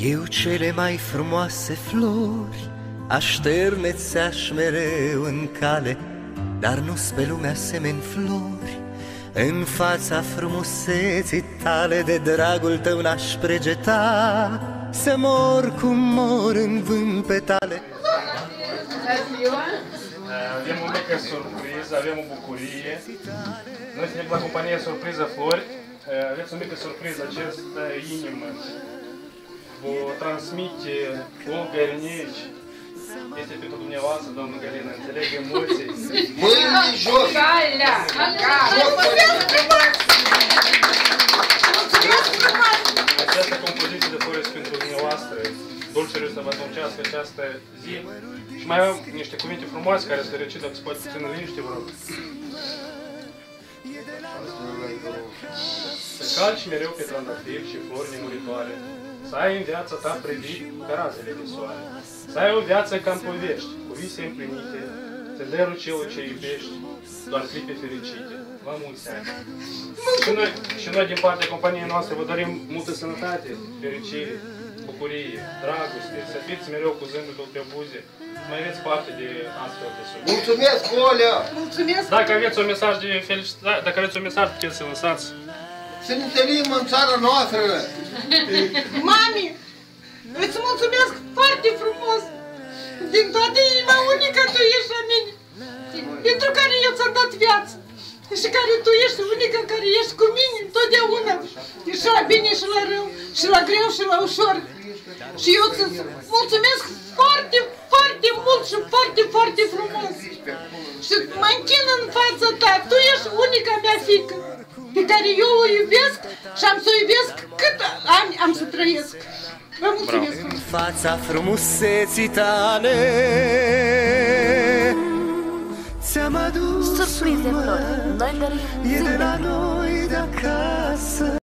Eu cele mai frumoase flori așterneți-aș mereu în cale, dar nu-s pe lume asemeni flori. În fața frumuseții tale, de dragul tău n-aș pregeta, să mor cum mor în vânt petale. Avem o mică surpriză, avem o bucurie. Noi suntem la compania Surpriză Flori. Aveți o mică surpriză, această inimă vă transmite Olga Erneci. Este pentru dumneavoastră, doamnă Galina, înțeleg emoții. Mâinile jos! Galea! Această compoziție de flori pentru dumneavoastră, dulcele să vă adâncească această zi. Și mai am niște cuvinte frumoase care să le recit, dacă se poate puțin în liniște, vă rog. Să calci mereu pe trandafiri și flori nemuritoare, să ai în viața ta privit ca razele de soare, să ai o viață ca în povești, cu vise împlinite, tenderul celul ce iubești, doar clipe fericite. Vă mulți ani! Și noi din partea companiei noastre vă dorim multă sănătate, fericire, bucurie, dragoste, să fiți mereu cu zâmbetul pe buze, să mai aveți parte de astfel de subiecte. Mulțumesc, Olea! Mulțumesc! Dacă aveți un mesaj de felicitare, dacă aveți un mesaj, puteți să lăsați. Să ne întâlnim în țara noastră! Mami, îți mulțumesc foarte frumos! Din toată inima unica tu ești la mine, pentru care eu ți-am dat viață. Și care tu ești unica care ești cu mine întotdeauna. Și la bine și la rău, și la greu și la ușor. Și eu îți mulțumesc foarte, foarte mult și foarte, foarte frumos. Și mă închin în fața ta, tu ești unica mea fiică, pe care eu o iubesc și am să o iubesc cât ani am să trăiesc. Vă mulțumesc! În fața frumuseții tale ți-am adus Surprize Flori, noi dorim e de la zilnic. noi de acasă.